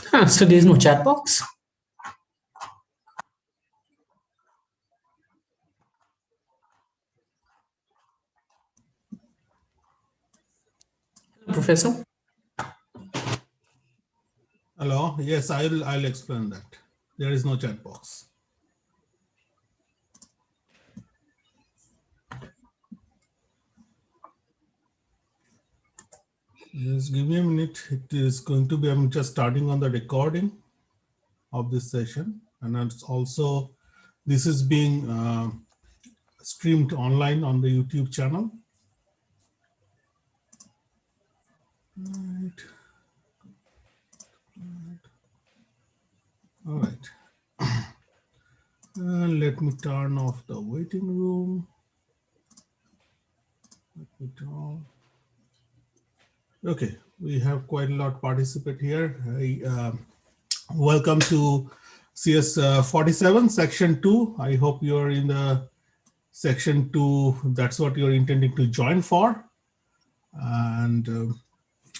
So there is no chat box. Professor? Hello. Yes, I'll explain that. There is no chat box. Just give me a minute. It is going to be, I'm just starting on the recording of this session. And it's also, this is being streamed online on the YouTube channel. Right. All right. Let me turn off the waiting room. Let me turn. Okay, we have quite a lot participate here. Welcome to CS47 section 2. I hope you're in the section 2. That's what you're intending to join for. And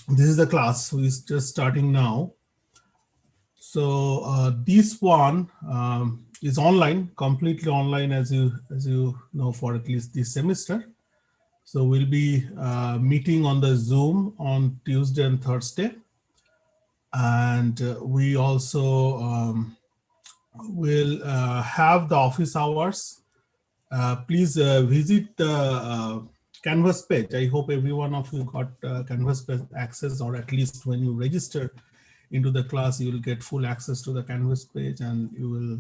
this is the class. We're just starting now. So this one is online, completely online, as you know, for at least this semester. So we'll be meeting on the Zoom on Tuesday and Thursday. And we also will have the office hours. Please visit the Canvas page. I hope every one of you got Canvas page access, or at least when you register into the class, you will get full access to the Canvas page, and you will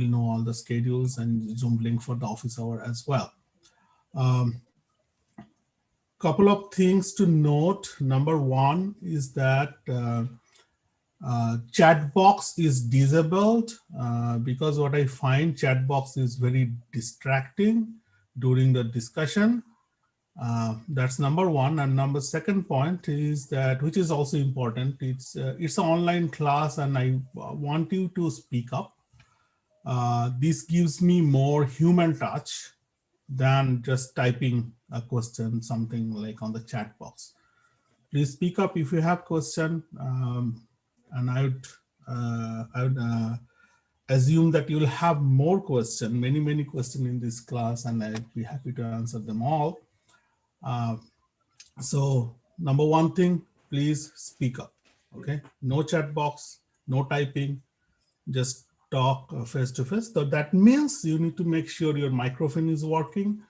know all the schedules and Zoom link for the office hour as well. Couple of things to note. Number one is that chat box is disabled because what I find, chat box is very distracting during the discussion. That's number one. And number second point is that, which is also important, it's an online class and I want you to speak up. This gives me more human touch than just typing a question, something like on the chat box. Please speak up if you have question, and I would assume that you'll have more questions, many questions in this class, and I'd be happy to answer them all. So number one thing, please speak up, okay? No chat box, no typing, just talk face to face. So that means you need to make sure your microphone is working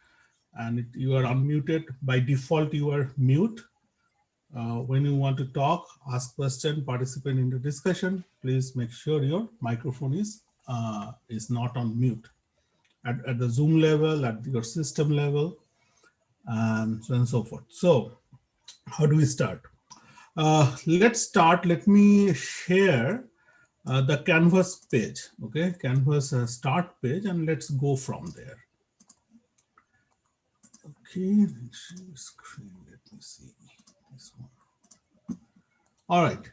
and you are unmuted. By default, you are mute. When you want to talk, ask question, participate in the discussion, please make sure your microphone is not on mute. At the Zoom level, at your system level, and so on and so forth. So how do we start? Let's start. Let me share the Canvas page, okay? Canvas start page, and let's go from there. Okay, screen, let me see this one. All right,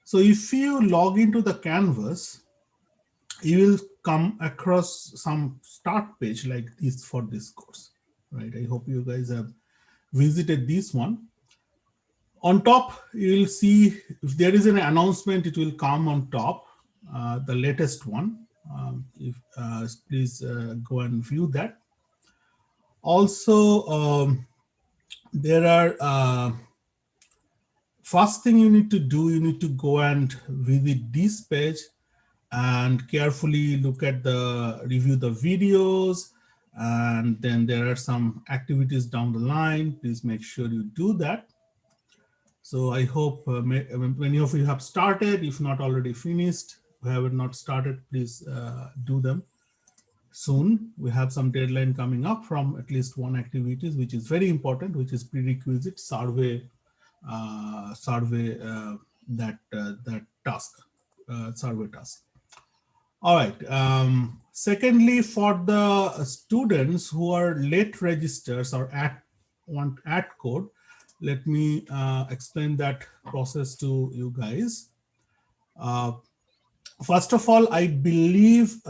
so if you log into the Canvas, you will come across some start page like this for this course, right? I hope you guys have visited this one. On top, you will see if there is an announcement, it will come on top, the latest one. Please go and view that. Also, there are, first thing you need to do, you need to go and visit this page and carefully look at review the videos. And then there are some activities down the line. Please make sure you do that. So I hope many of you have started. If not already finished, who have not started, please do them soon. We have some deadline coming up from at least one activities, which is very important, which is prerequisite survey, that task, survey task. All right. Secondly, for the students who are late registers or want add code, let me explain that process to you guys. First of all, I believe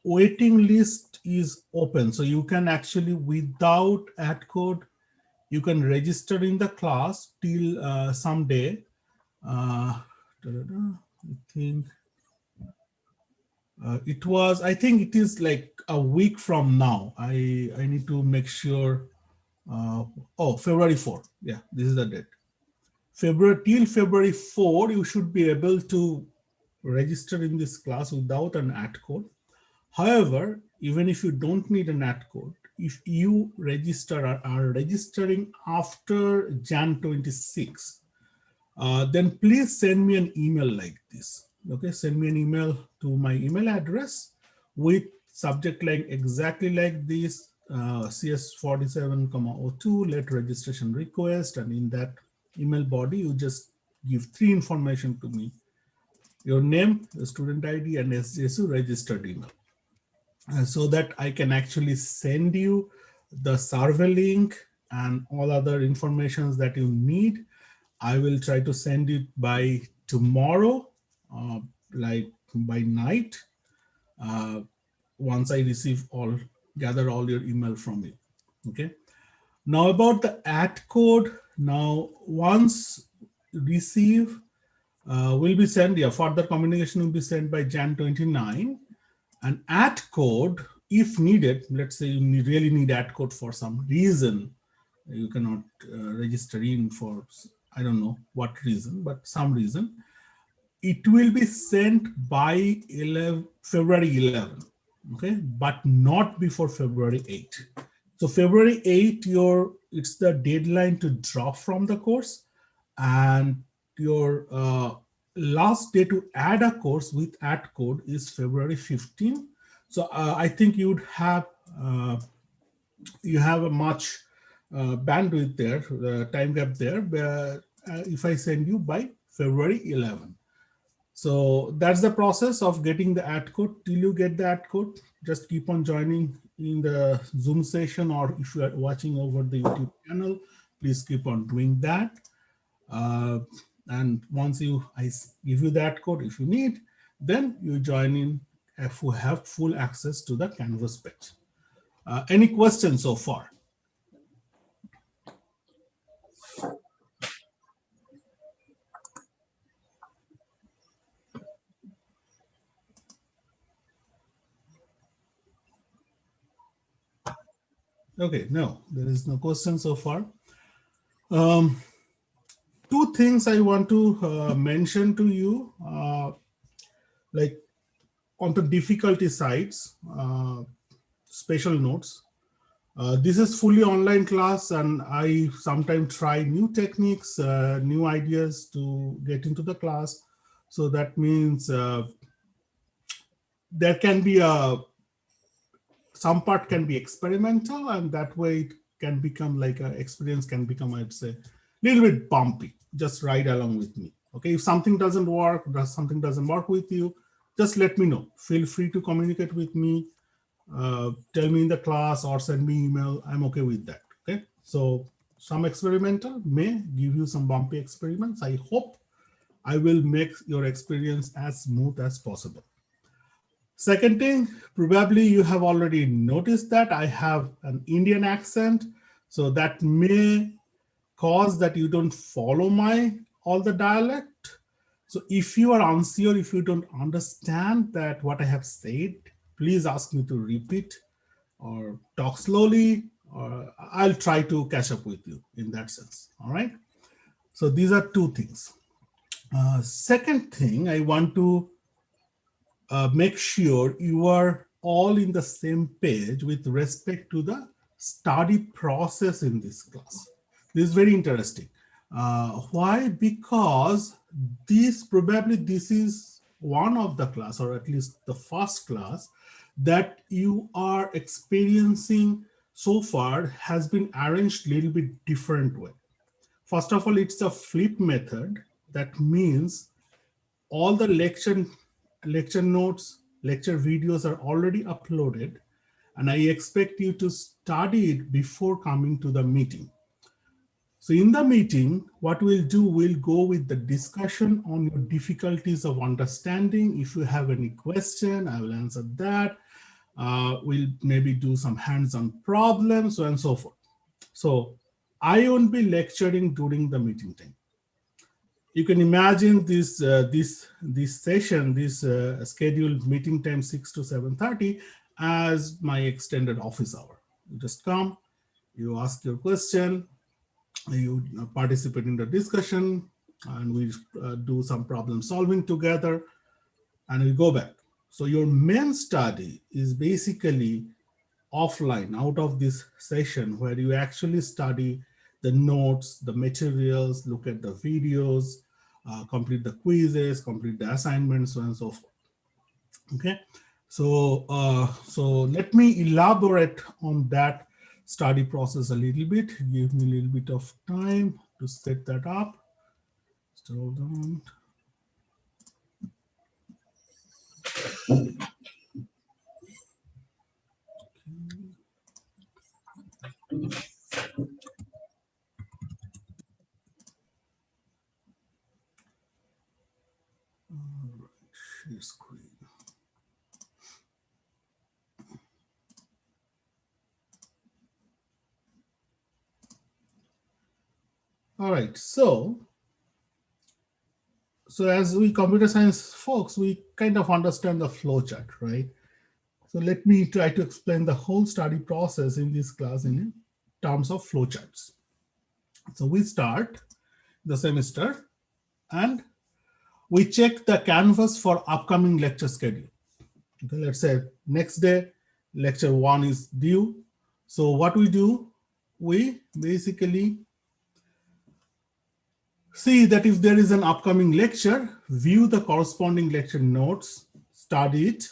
waiting list is open. So you can actually, without add code, you can register in the class till someday. I think I think it is like a week from now. I need to make sure. Oh, February 4. Yeah, this is the date. Till February 4, you should be able to register in this class without an ad code. However, even if you don't need an ad code, if you are registering after Jan 26, then please send me an email like this. Okay, send me an email to my email address with subject line exactly like this, CS47,02, let registration request, and in that email body, you just give three information to me: your name, the student ID, and SJSU registered email, so that I can actually send you the survey link and all other informations that you need. I will try to send it by tomorrow, like by night, uh, once I gather all your email from you. Okay. Now about the ad code. Now once receive, will be sent, yeah, further communication will be sent by Jan 29. An ad code, if needed, let's say you really need ad code for some reason, you cannot register in for, I don't know what reason, but some reason, it will be sent by February 11, okay, but not before February 8. So February 8, it's the deadline to drop from the course, and your last day to add a course with ad code is February 15. So I think you have a much bandwidth there, time gap there, if I send you by February 11. So that's the process of getting the ad code. Till you get the ad code, just keep on joining in the Zoom session, or if you are watching over the YouTube channel, please keep on doing that. And once I give you the ad code, if you need, then you join in if you have full access to the Canvas page. Any questions so far? Okay, no, there is no question so far. Two things I want to mention to you, like on the difficulty sides, special notes. This is fully online class, and I sometimes try new techniques, new ideas to get into the class. So that means there can be some part can be experimental, and that way it can become like an experience can become, I'd say, a little bit bumpy. Just ride along with me. Okay, if something doesn't work, with you, just let me know. Feel free to communicate with me. Tell me in the class or send me email. I'm okay with that. Okay, so some experimental may give you some bumpy experiments. I hope I will make your experience as smooth as possible. Second thing, probably you have already noticed that I have an Indian accent, so that may cause that you don't follow all the dialect. So if you are unsure, if you don't understand that what I have said, please ask me to repeat or talk slowly, or I'll try to catch up with you in that sense. All right. So these are two things. Second thing, I want to make sure you are all in the same page with respect to the study process in this class. This is very interesting. Why? Because this is one of the class, or at least the first class, that you are experiencing so far has been arranged a little bit different way. First of all, it's a flip method. That means all the lecture notes, lecture videos are already uploaded, and I expect you to study it before coming to the meeting. So in the meeting, what we'll do, we'll go with the discussion on your difficulties of understanding. If you have any question, I will answer that. We'll maybe do some hands-on problems, so on and so forth. So I won't be lecturing during the meeting time. You can imagine this session, this scheduled meeting time 6 to 7:30 as my extended office hour. You just come, you ask your question, you participate in the discussion, and we do some problem solving together, and we go back. So your main study is basically offline, out of this session, where you actually study the notes, the materials, look at the videos, complete the quizzes, complete the assignments, so on and so forth. Okay, so let me elaborate on that study process a little bit. Give me a little bit of time to set that up. So hold on. All right, share screen. All right, so as we computer science folks, we kind of understand the flow chart, right? So let me try to explain the whole study process in this class in terms of flow charts. So we start the semester and we check the canvas for upcoming lecture schedule. Okay, let's say next day, lecture 1 is due. So what we do, we basically see that if there is an upcoming lecture, view the corresponding lecture notes, study it,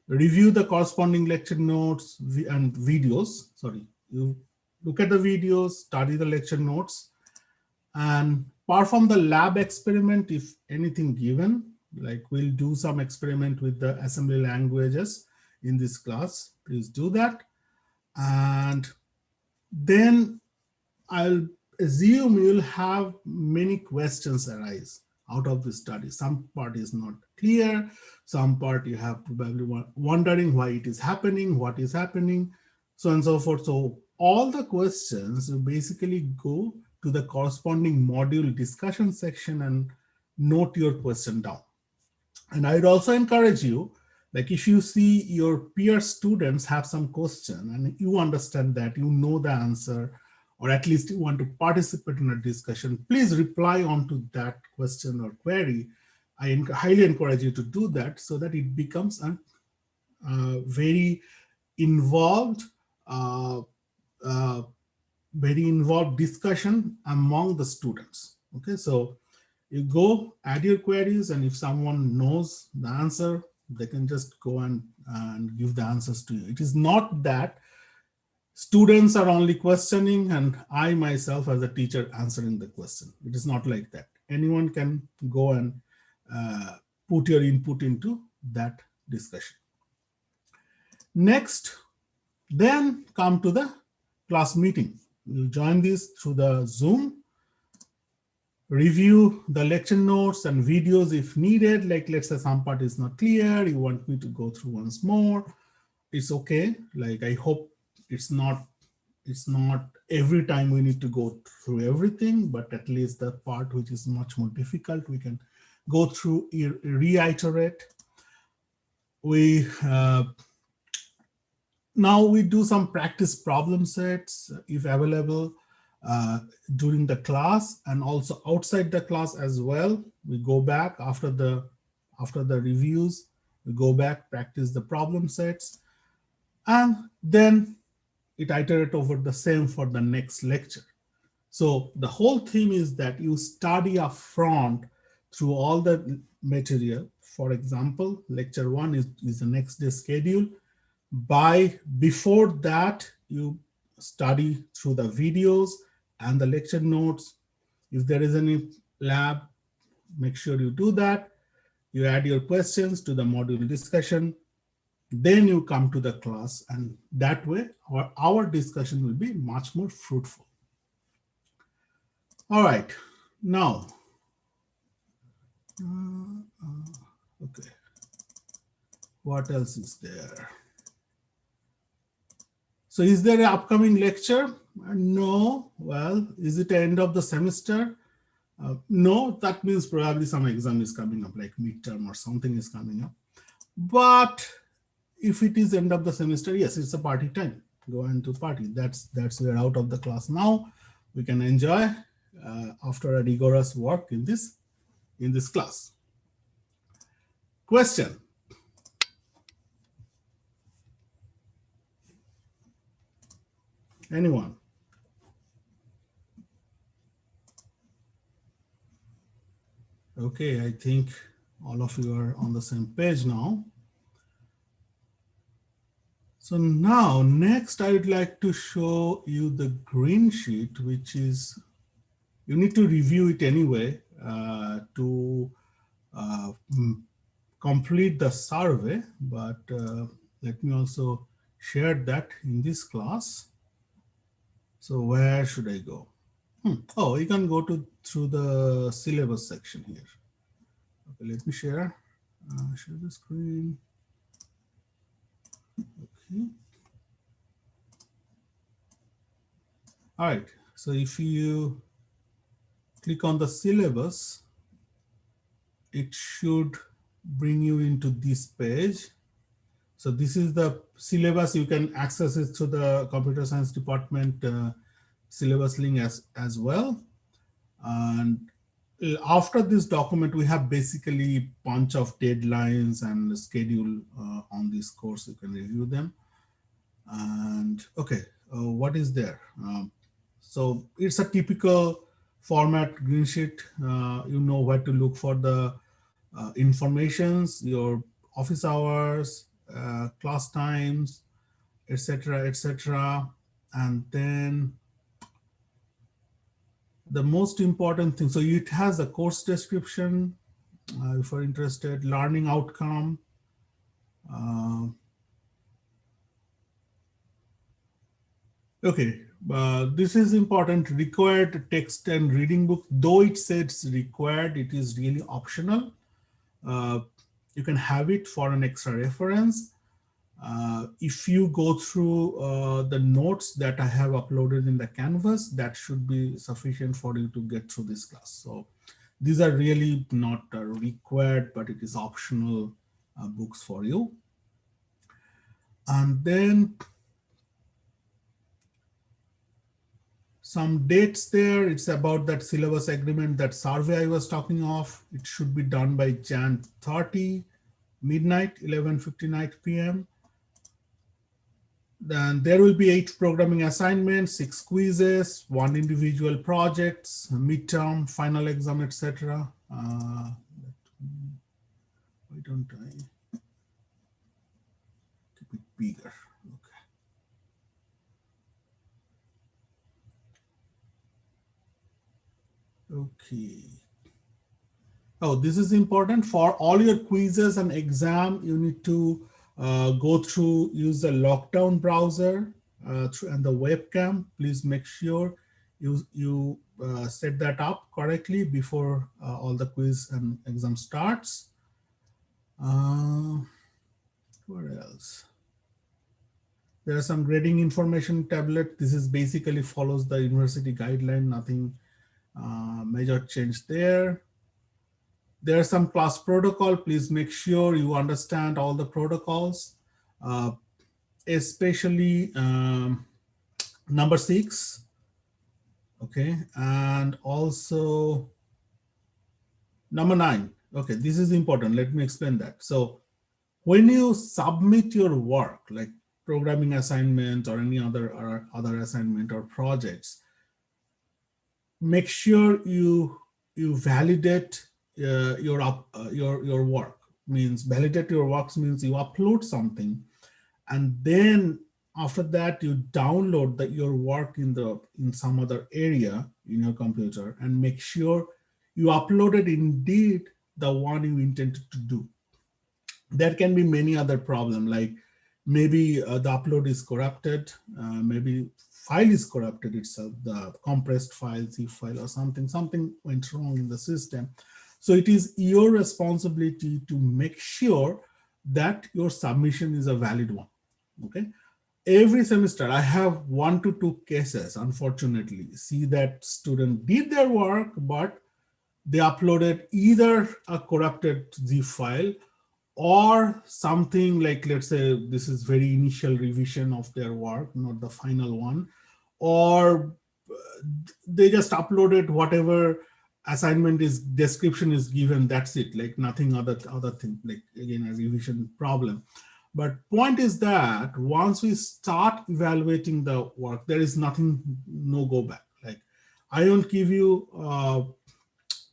review the corresponding lecture notes and videos. Sorry, you look at the videos, study the lecture notes, and perform the lab experiment if anything given. Like we'll do some experiment with the assembly languages in this class. Please do that. And then I'll assume you'll have many questions arise out of the study. Some part is not clear. Some part you have probably wondering why it is happening, what is happening, so on and so forth. So all the questions you basically go to the corresponding module discussion section and note your question down. And I'd also encourage you, like if you see your peer students have some question and you understand that, you know the answer, or at least you want to participate in a discussion, please reply onto that question or query. I highly encourage you to do that so that it becomes a very involved, uh, uh, discussion among the students. Okay, so you go add your queries, and if someone knows the answer, they can just go and give the answers to you. It is not that students are only questioning and I myself as a teacher answering the question. It is not like that. Anyone can go and put your input into that discussion. Next, then come to the class meeting. You join this through the Zoom, review the lecture notes and videos if needed. Like let's say some part is not clear, you want me to go through once more, it's okay. Like I hope it's not every time we need to go through everything, but at least the part which is much more difficult, we can go through, reiterate. We now we do some practice problem sets if available during the class, and also outside the class as well. We go back after the reviews, we go back, practice the problem sets, and then it iterate over the same for the next lecture. So the whole theme is that you study up front through all the material. For example, lecture 1 is the next day schedule. Before that, you study through the videos and the lecture notes. If there is any lab, make sure you do that. You add your questions to the module discussion. Then you come to the class, and that way our discussion will be much more fruitful. All right, now, okay, what else is there? So is there an upcoming lecture? No. Well, is it the end of the semester? No, that means probably some exam is coming up, like midterm or something is coming up. But if it is end of the semester, yes, it's a party time. Go and to party. That's we're out of the class now. We can enjoy after a rigorous work in this class. Question. Anyone? Okay, I think all of you are on the same page now. So now, next, I would like to show you the green sheet, which is, you need to review it anyway to complete the survey, but let me also share that in this class. So where should I go? Oh, you can go through the syllabus section here. Okay, let me share the screen. Okay. All right, so if you click on the syllabus, it should bring you into this page. So this is the syllabus. You can access it through the computer science department syllabus link as well. And after this document, we have basically bunch of deadlines and schedule on this course. You can review them. And okay, what is there? So it's a typical format green sheet. You know where to look for the informations, your office hours, class times, etc., etc. And then the most important thing, so it has a course description if you're interested, learning outcome. Okay, this is important, required text and reading book. Though it says required, it is really optional. You can have it for an extra reference. If you go through the notes that I have uploaded in the Canvas, that should be sufficient for you to get through this class. So these are really not required, but it is optional books for you. And then some dates there. It's about that syllabus agreement, that survey I was talking of. It should be done by Jan 30, midnight, 11:59 p.m. Then there will be 8 programming assignments, 6 quizzes, 1 individual projects, midterm, final exam, etc. Why don't I keep it bigger? Okay. Oh, this is important. For all your quizzes and exam, you need to go through, use the lockdown browser and the webcam. Please make sure you set that up correctly before all the quiz and exam starts. What else? There are some grading information tablet. This is basically follows the university guideline, nothing major change there. There are some class protocol. Please make sure you understand all the protocols, especially number 6. Okay, and also number 9. Okay, this is important. Let me explain that. So when you submit your work, like programming assignment or any other assignment or projects, make sure you validate your work. Means validate your works means you upload something, and then after that you download your work in some other area in your computer, and make sure you uploaded indeed the one you intended to do. There can be many other problems, like maybe the upload is corrupted, maybe file is corrupted itself, the compressed file, zip file or something went wrong in the system. So it is your responsibility to make sure that your submission is a valid one. Okay. Every semester I have 1 to 2 cases, unfortunately, see that student did their work, but they uploaded either a corrupted zip file or something like, let's say this is very initial revision of their work, not the final one, or they just uploaded whatever assignment is description is given, that's it, like nothing other thing, like again a revision problem. But point is that once we start evaluating the work, there is nothing, no go back. Like I don't give you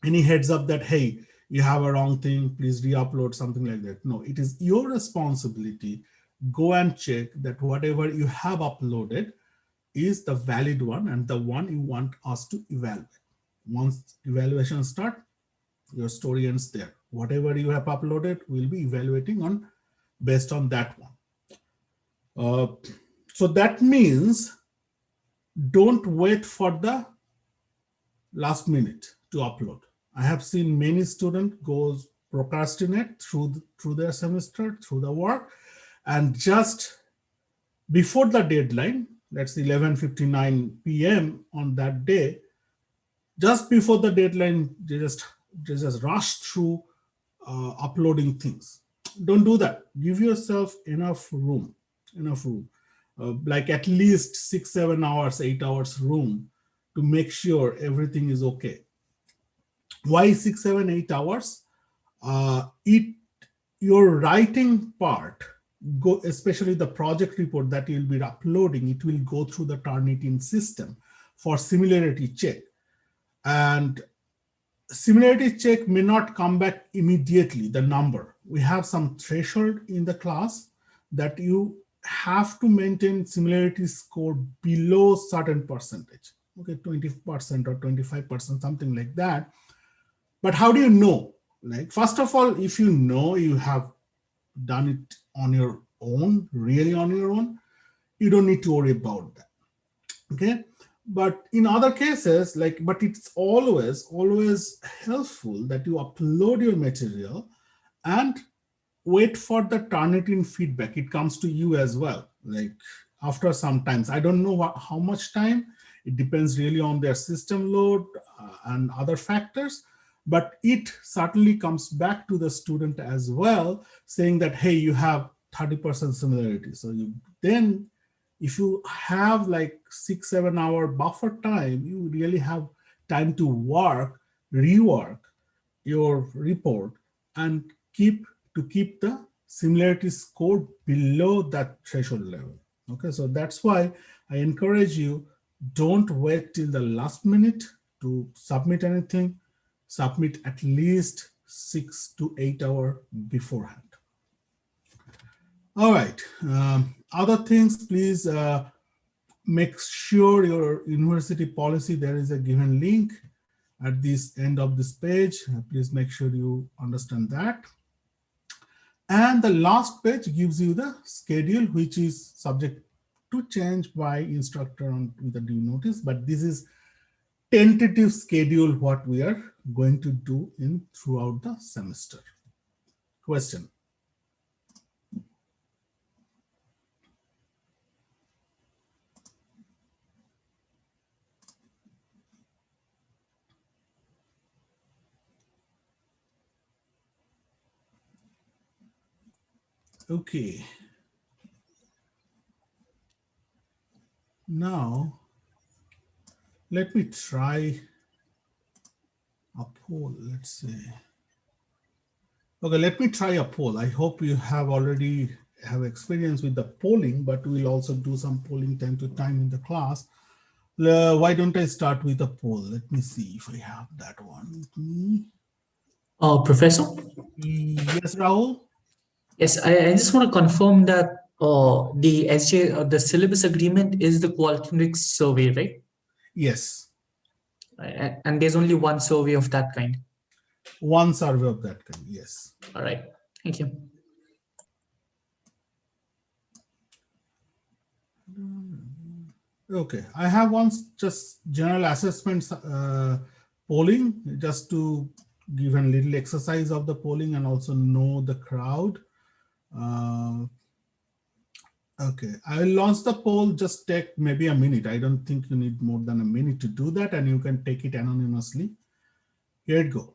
any heads up that, hey, you have a wrong thing, please re-upload, something like that. No, it is your responsibility. Go and check that whatever you have uploaded is the valid one and the one you want us to evaluate. Once evaluation starts, your story ends there. Whatever you have uploaded, we'll be evaluating on based on that one. So that means don't wait for the last minute to upload. I have seen many students goes procrastinate through their semester, through the work, and just before the deadline, that's 11:59 p.m. on that day, just before the deadline, they just rush through uploading things. Don't do that. Give yourself enough room, like at least 6, 7 hours, 8 hours room to make sure everything is okay. Why 6, 7, 8 hours? Your writing part, especially the project report that you'll be uploading, it will go through the Turnitin system for similarity check. And similarity check may not come back immediately, the number. We have some threshold in the class that you have to maintain similarity score below certain percentage, okay, 20% or 25%, something like that. But how do you know? Like, first of all, if you know you have done it on your own, really on your own, you don't need to worry about that, okay? But in other cases, but it's always helpful that you upload your material and wait for the Turnitin feedback. It comes to you as well, like after some times. I don't know how much time. It depends really on their system load and other factors. But it certainly comes back to the student as well, saying that, hey, you have 30% similarity. So then if you have like 6, 7 hour buffer time, you really have time to rework your report and keep the similarity score below that threshold level. Okay, so that's why I encourage you, don't wait till the last minute to submit anything. Submit at least 6 to 8 hours beforehand. All right, other things, please make sure your university policy, there is a given link at this end of this page. Please make sure you understand that. And the last page gives you the schedule, which is subject to change by instructor with the due notice, but this is tentative schedule what we are going to do throughout the semester. Question? Okay. Now, let me try a poll, let's say. Okay, let me try a poll. I hope you have already have experience with the polling, but we'll also do some polling time to time in the class. Why don't I start with a poll? Let me see if I have that one with me. Professor? Yes, Rahul? Yes, I just want to confirm that the syllabus agreement is the Qualtrics survey, right? Yes. And there's only one survey of that kind. One survey of that kind, yes. All right, thank you. Okay, I have one just general assessments polling, just to give a little exercise of the polling and also know the crowd. Okay, I will launch the poll, just take maybe a minute. I don't think you need more than a minute to do that, and you can take it anonymously. Here it go.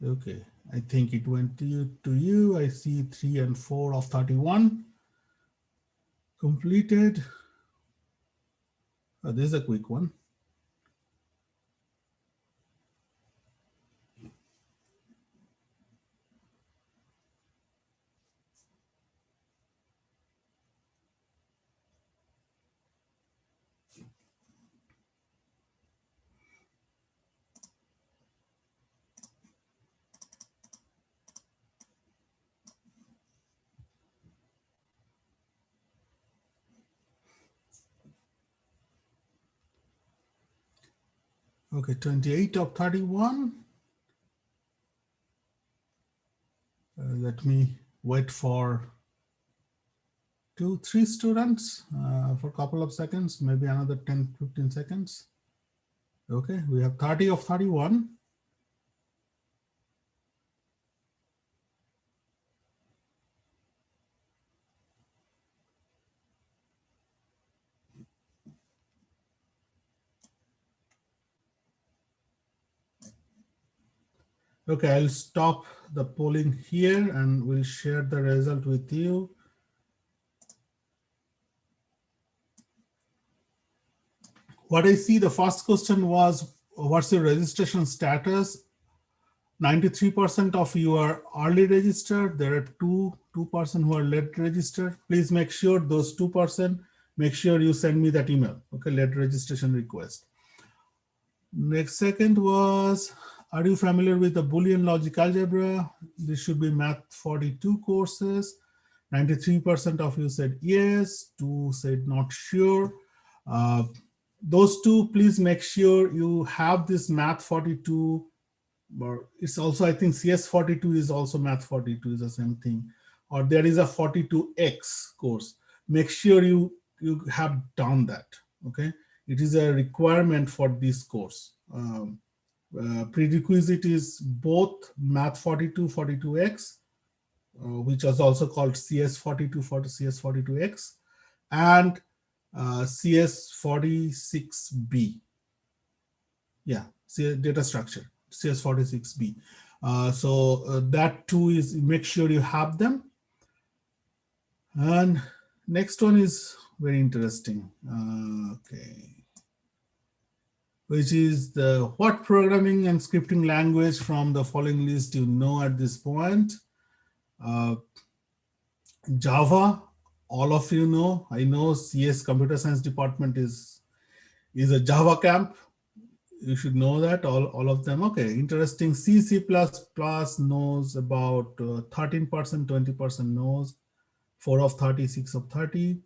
Okay, I think it went to you. I see 3 and 4 of 31 completed. This is a quick one. Okay, 28 of 31. Let me wait for 2-3 students for a couple of seconds, maybe another 10-15 seconds. Okay, we have 30 of 31. Okay, I'll stop the polling here and we'll share the result with you. What I see, the first question was, what's your registration status? 93% of you are early registered. There are 2% who are late registered. Please make sure those 2%, make sure you send me that email. Okay, late registration request. Next second was, are you familiar with the Boolean logic algebra? This should be Math 42 courses. 93% of you said yes, 2 said not sure. Those 2, please make sure you have this Math 42. Or it's also, I think CS42 is also Math 42 is the same thing. Or there is a 42X course. Make sure you have done that. Okay, it is a requirement for this course. Prerequisite is both Math 42, 42X, which was also called CS42 for CS42X, and CS46B. Yeah, data structure, CS46B. So that too is, make sure you have them. And next one is very interesting. Okay. Which is the what programming and scripting language from the following list you know at this point. Java, all of you know. I know CS Computer Science Department is a Java camp. You should know that, all of them. Okay, interesting. C++ knows about 13%, 20% knows, 4 of 30, 6 of 30.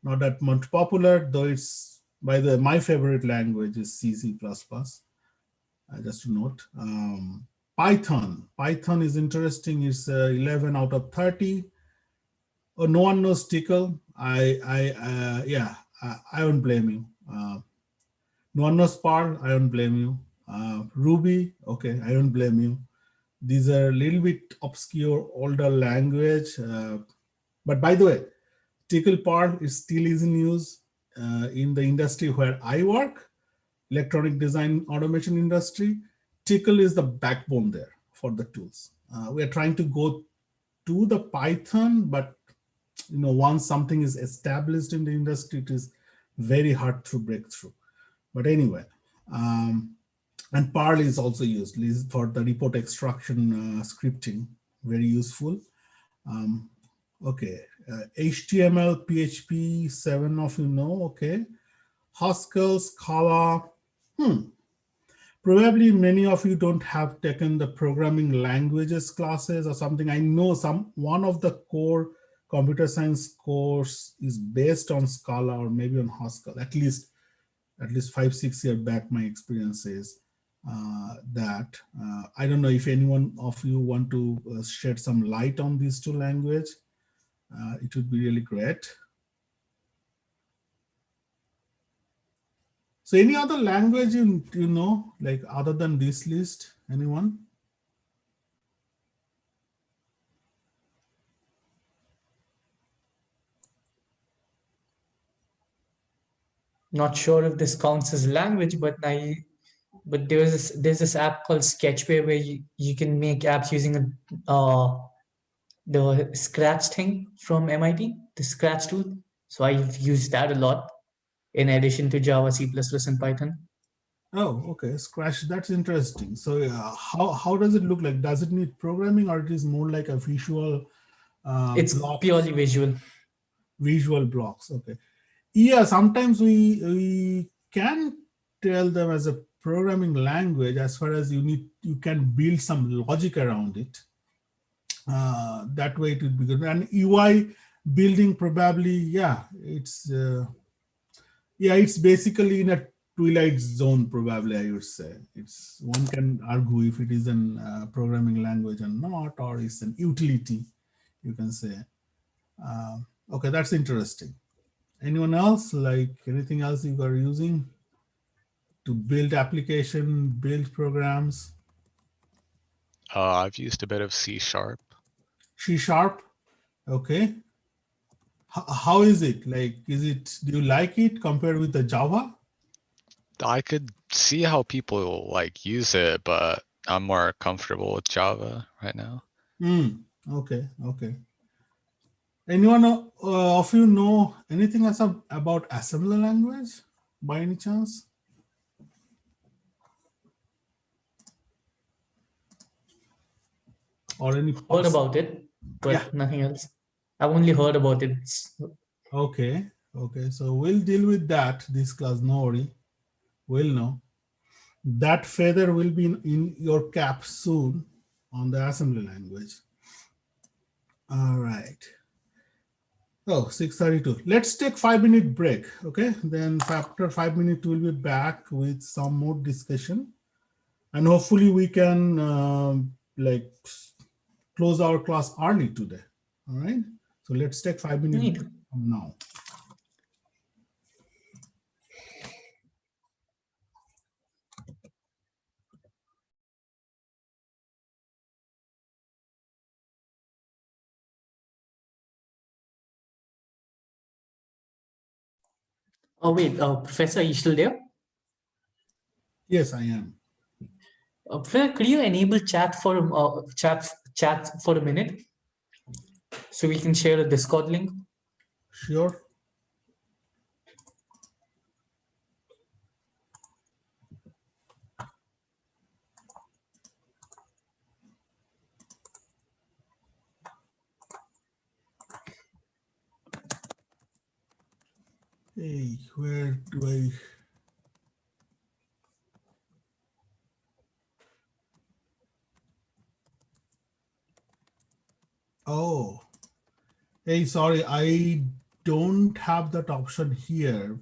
Not that much popular, though it's, by the way, my favorite language is C++. Just to note. Python is interesting. It's 11 out of 30. Oh, no one knows Tickle. Yeah, I won't blame you. No one knows Perl. I don't blame you. Ruby, okay, I don't blame you. These are a little bit obscure, older language. But by the way, Tickle Perl is still in use in the industry where I work, electronic design automation industry. Tickle is the backbone there for the tools. We are trying to go to the Python, but once something is established in the industry, it is very hard to break through. But anyway, and Perl is also used for the report extraction scripting, very useful. Okay, HTML, PHP, 7 of you know, okay. Haskell, Scala, probably many of you don't have taken the programming languages classes or something. I know one of the core computer science course is based on Scala or maybe on Haskell, at least 5-6 years back, my experience is that. I don't know if anyone of you want to shed some light on these two languages. It would be really great. So any other language you know, like other than this list, anyone? Not sure if this counts as language, but there's this app called Sketchway where you can make apps using the Scratch thing from MIT, the Scratch tool. So I've used that a lot in addition to Java, C++, and Python. Oh, okay. Scratch. That's interesting. So how does it look like? Does it need programming, or it is more like a visual It's blocks? purely visual. Visual blocks. Okay. Yeah. Sometimes we can tell them as a programming language as far as you can build some logic around it. That way it would be good. And UI building probably, yeah, it's basically in a twilight zone, probably I would say. It's one can argue if it is an programming language or not, or it's an utility, you can say. Okay, that's interesting. Anyone else, like anything else you are using to build application, build programs? I've used a bit of C#. C sharp, okay. How is it? Like, do you like it compared with the Java? I could see how people like use it, but I'm more comfortable with Java right now. Okay, okay. Anyone of you know anything else about assembler language by any chance? Or any Heard about it, Yeah, but nothing else. I've only heard about it. okay, okay. So we'll deal with that this class, no worry. We'll know. That feather will be in your cap soon on the assembly language. All right. Oh, 6:32. Let's take 5-minute break. Okay. Then after 5 minutes, we'll be back with some more discussion. And hopefully we can like close our class early today. All right. So let's take 5 minutes Neat. from now. Oh wait, Professor, are you still there? Yes, I am. Professor, could you enable chat for a minute so we can share a Discord link? Sure. Hey, where do I? Oh, hey, sorry, I don't have that option here.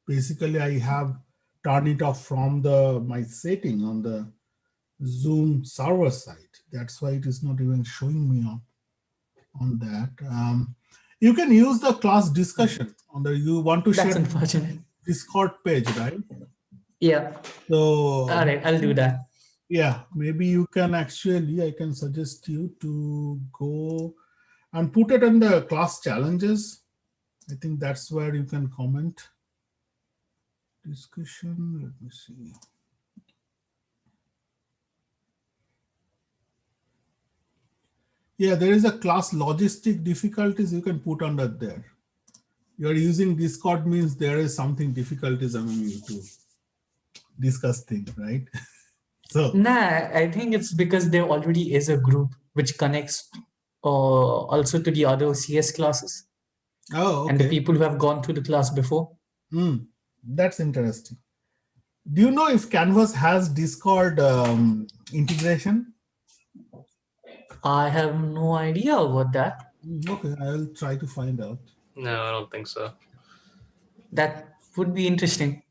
Basically, I have turned it off from my setting on the Zoom server side. That's why it is not even showing me on that. You can use the class discussion on the. You want to That's share unfortunate. Discord page, right? Yeah. So All right, I'll do that. yeah, maybe you can actually. I can suggest you to go and put it in the class challenges. I think that's where you can comment. Discussion, let me see. Yeah, there is a class logistic difficulties you can put under there. You're using Discord means there is something difficulties among you to discuss things, right? So, Nah, I think it's because there already is a group which connects also to the other CS classes oh, and the okay. people who have gone through the class before. That's interesting. Do you know if Canvas has Discord integration? I have no idea about that. Okay, I'll try to find out. No, I don't think so. That would be interesting.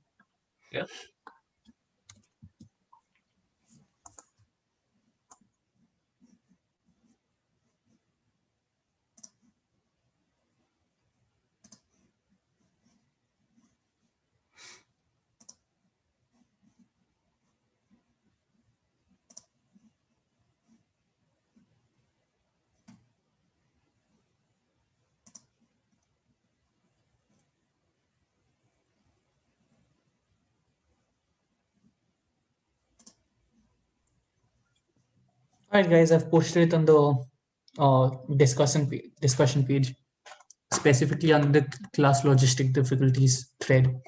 Yeah. Alright, guys, I've posted it on the discussion page, specifically on the class logistic difficulties thread.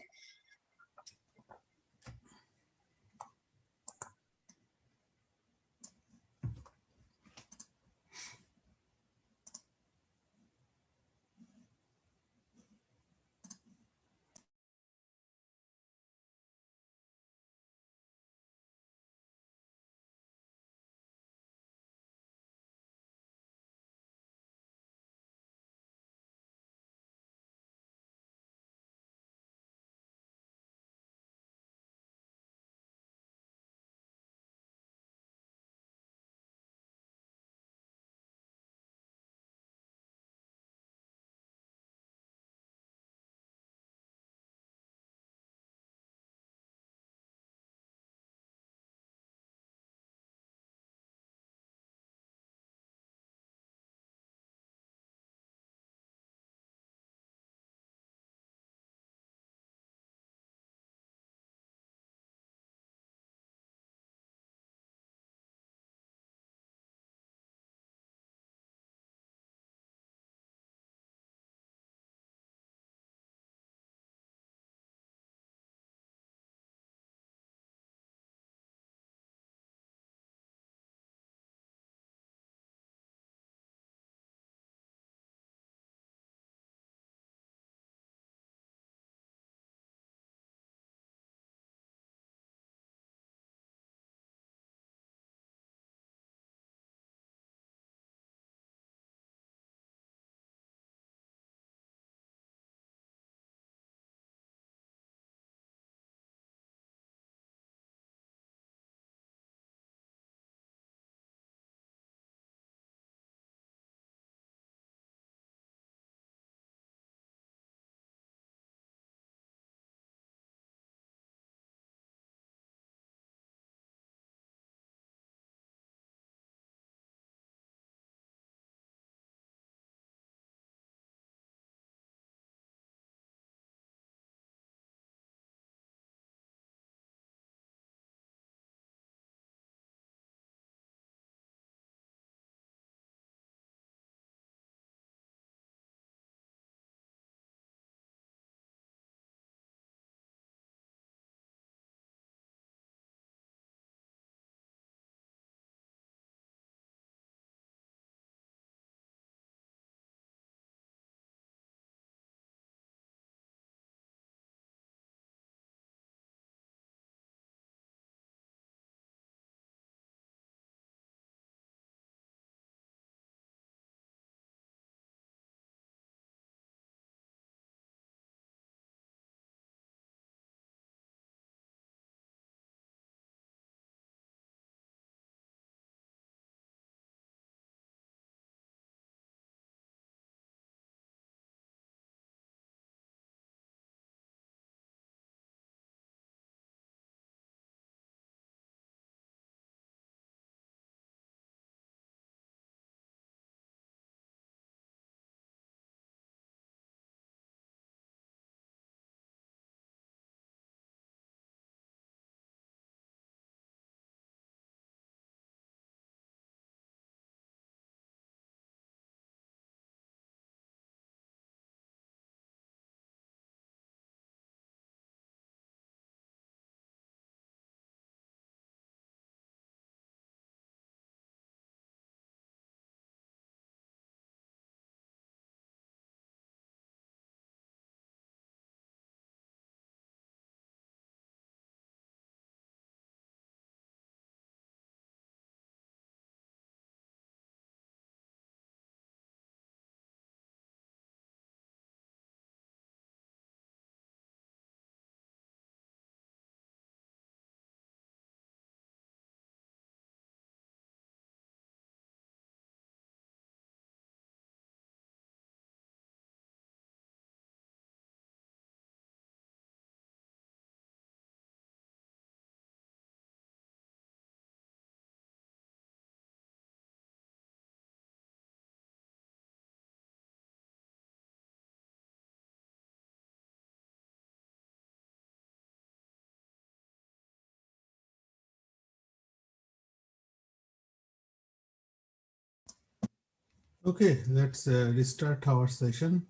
Okay, let's restart our session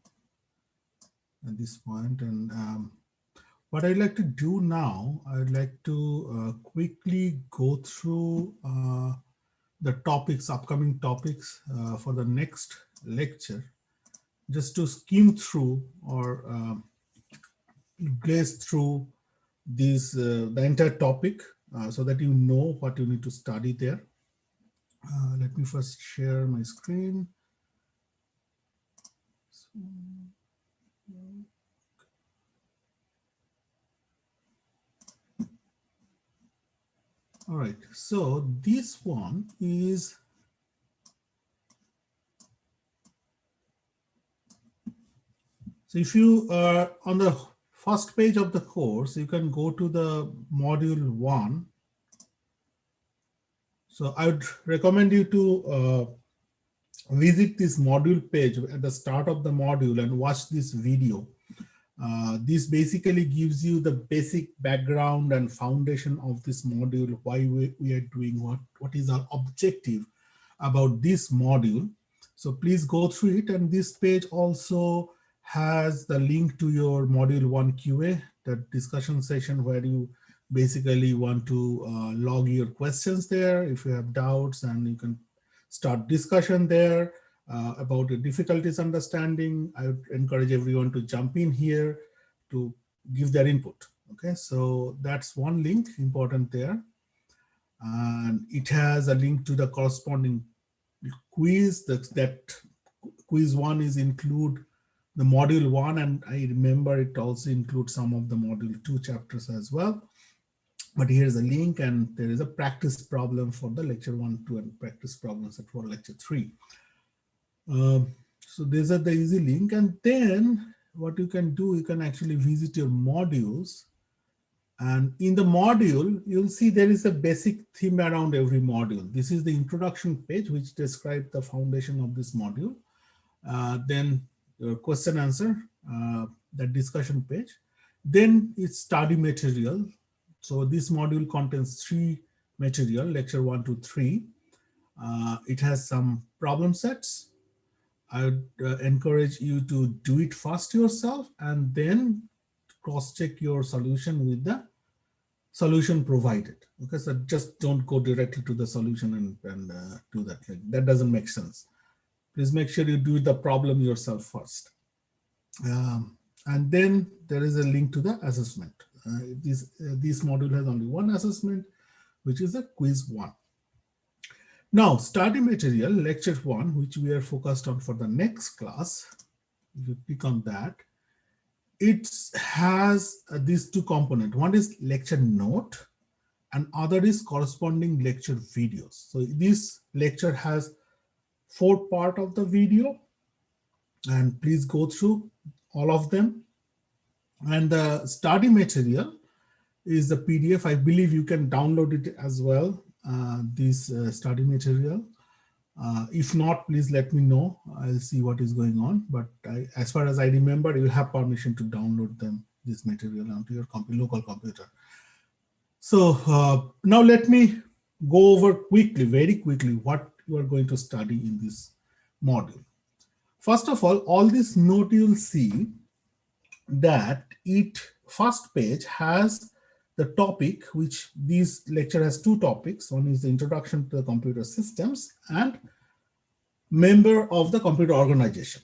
at this point. And what I'd like to do now, I'd like to quickly go through the topics, upcoming topics for the next lecture, just to skim through or glaze through these the entire topic so that you know what you need to study there. Let me first share my screen. All right, so this one is so if you are on the first page of the course, you can go to the module 1. So I would recommend you to visit this module page at the start of the module and watch this video. This basically gives you the basic background and foundation of this module, why we are doing what is our objective about this module. So please go through it. And this page also has the link to your module 1 QA, that discussion session where you basically want to log your questions there if you have doubts, and you can start discussion there about the difficulties understanding. I would encourage everyone to jump in here to give their input. Okay, so that's one link important there. And it has a link to the corresponding quiz. That quiz 1 is include the module 1, and I remember it also includes some of the module 2 chapters as well. But here's a link, and there is a practice problem for the lecture 1, 2, and practice problems for lecture 3. So these are the easy link. And then what you can do, you can actually visit your modules. And in the module, you'll see there is a basic theme around every module. This is the introduction page, which describes the foundation of this module. Then your question answer, that discussion page. Then it's study material. So this module contains 3 material, lecture 1 to 3. It has some problem sets. I would encourage you to do it first yourself and then cross-check your solution with the solution provided. Okay, so just don't go directly to the solution and do that. That doesn't make sense. Please make sure you do the problem yourself first. And then there is a link to the assessment. This module has only one assessment, which is a quiz 1. Now, study material, lecture 1, which we are focused on for the next class. If you click on that, it has these 2 components. One is lecture note, and other is corresponding lecture videos. So this lecture has 4 parts of the video, and please go through all of them. And the study material is the PDF. I believe you can download it as well, this study material. If not, please let me know. I'll see what is going on. But as far as I remember, you have permission to download this material onto your local computer. So now let me go over quickly, very quickly, what you are going to study in this module. First of all this note, you'll see that first page has the topic, which this lecture has 2 topics. One is the introduction to the computer systems and member of the computer organization.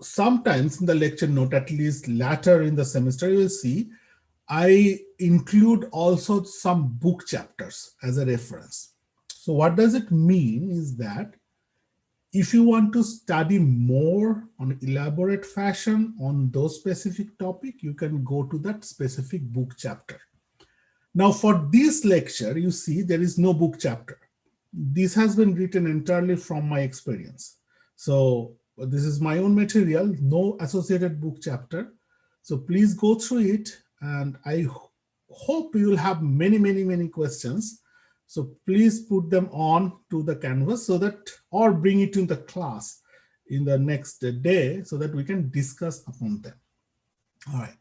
Sometimes in the lecture note, at least later in the semester, you will see I include also some book chapters as a reference. So what does it mean is that if you want to study more on elaborate fashion on those specific topic, you can go to that specific book chapter. Now for this lecture, you see there is no book chapter. This has been written entirely from my experience. So this is my own material, no associated book chapter. So please go through it, and I hope you will have many questions. So please put them on to the canvas so that, or bring it in the class in the next day so that we can discuss upon them. All right.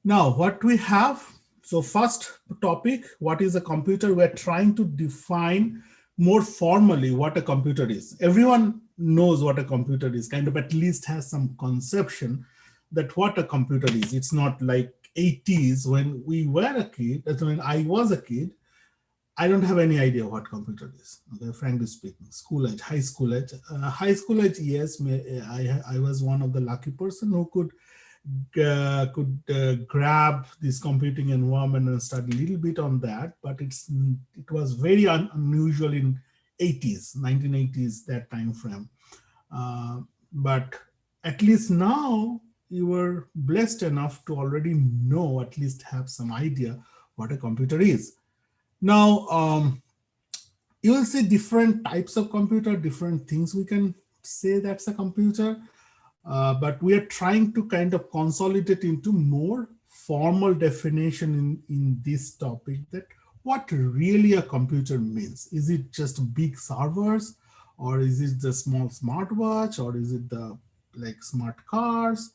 Now what we have, so first topic, what is a computer? We're trying to define more formally what a computer is. Everyone knows what a computer is, kind of at least has some conception that what a computer is. It's not like 80s when we were a kid, that's when I was a kid. I don't have any idea what computer is, okay, frankly speaking. School age, high school age. High school age, yes, I was one of the lucky person who could grab this computing environment and study a little bit on that, but it was very unusual in 80s, 1980s, that time frame. But at least now you were blessed enough to already know, at least have some idea what a computer is. Now, you will see different types of computer, different things we can say that's a computer. But we are trying to kind of consolidate into more formal definition in this topic, that what really a computer means. Is it just big servers, or is it the small smartwatch, or is it the like smart cars?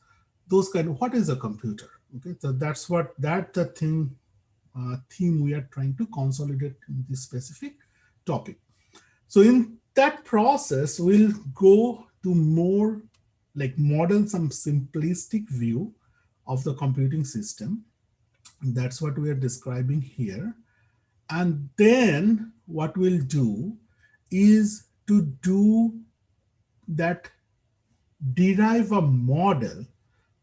Those kind of, what is a computer? Okay, so that's the theme we are trying to consolidate in this specific topic. So in that process, we'll go to more like model some simplistic view of the computing system. And that's what we are describing here. And then what we'll do is to do that, derive a model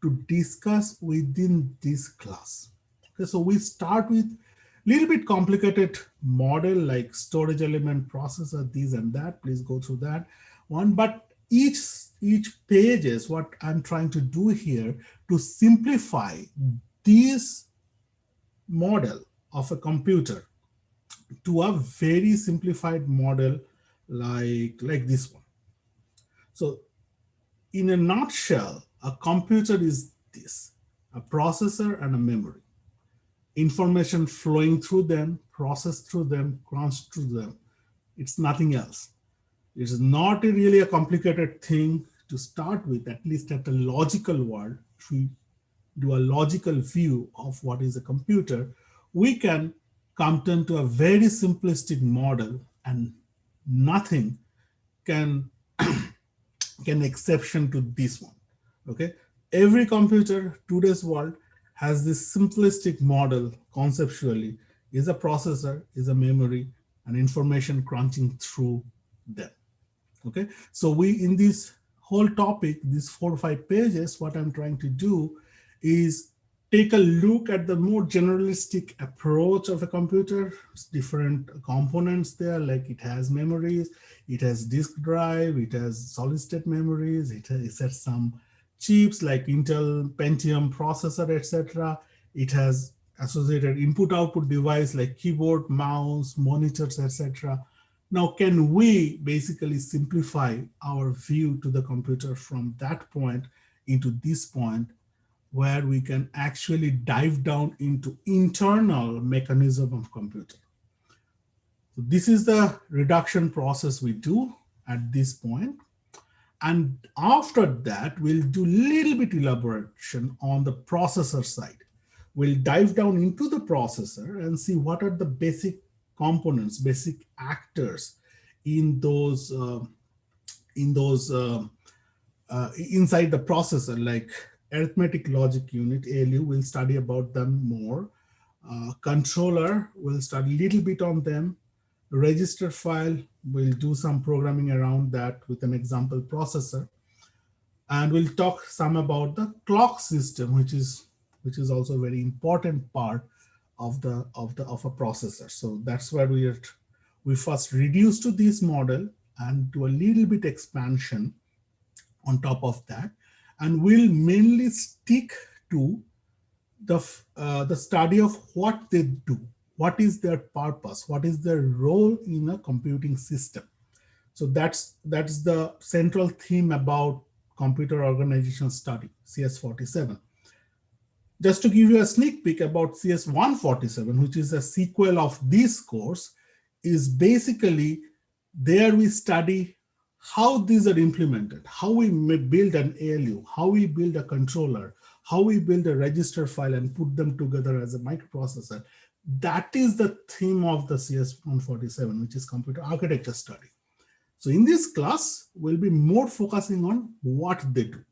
to discuss within this class. Okay, so we start with a little bit complicated model like storage element, processor, this and that. Please go through that one. But each pages, what I'm trying to do here to simplify this model of a computer to a very simplified model like this one. So in a nutshell, a computer is this: a processor and a memory. Information flowing through them, processed through them, crunched through them. It's nothing else. It's not really a complicated thing to start with, at least at a logical world. If we do a logical view of what is a computer, we can come to a very simplistic model, and nothing can exception to this one. Okay, every computer today's world has this simplistic model conceptually, is a processor, is a memory, and information crunching through them. Okay, so we, in this whole topic, these 4 or 5 pages, what I'm trying to do is take a look at the more generalistic approach of a computer. It's different components there, like it has memories, it has disk drive, it has solid state memories, it has some chips like Intel Pentium processor, etc. It has associated input output device like keyboard, mouse, monitors, etc. Now, can we basically simplify our view to the computer from that point into this point, where we can actually dive down into internal mechanism of computer? So this is the reduction process we do at this point. And after that, we'll do a little bit elaboration on the processor side. We'll dive down into the processor and see what are the basic components, basic actors in those inside the processor, like arithmetic logic unit, ALU. We'll study about them more. Controller, we'll study a little bit on them. Register file, we'll do some programming around that with an example processor. And we'll talk some about the clock system, which is also a very important part of a processor. So that's where we first reduce to this model and do a little bit expansion on top of that. And we'll mainly stick to the study of what they do. What is their purpose? What is their role in a computing system? So that's the central theme about computer organization study, CS47. Just to give you a sneak peek about CS147, which is a sequel of this course, is basically there we study how these are implemented, how we build an ALU, how we build a controller, how we build a register file and put them together as a microprocessor. that is the theme of the CS147, which is computer architecture study. So in this class, we'll be more focusing on what they do.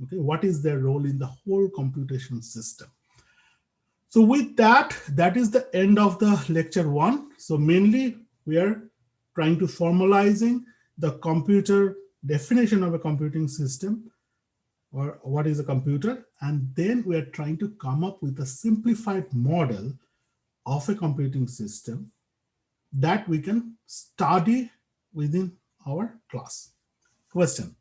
Okay, what is their role in the whole computation system? So with that, that is the end of the lecture 1. So mainly we are trying to formalizing the computer definition of a computing system, or what is a computer, and then we are trying to come up with a simplified model of a computing system that we can study within our class. Question?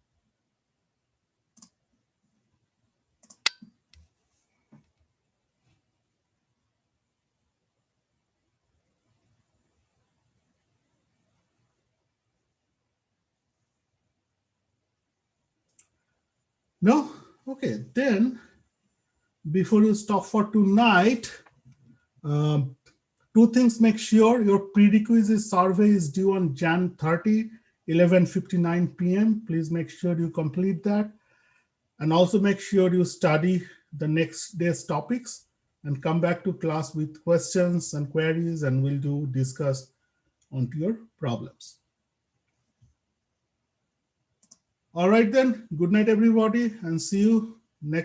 No? Okay, then before you stop for tonight, two things: make sure your prerequisite survey is due on Jan 30, 11:59 p.m. Please make sure you complete that. And also make sure you study the next day's topics and come back to class with questions and queries, and we'll discuss onto your problems. All right then, good night everybody, and see you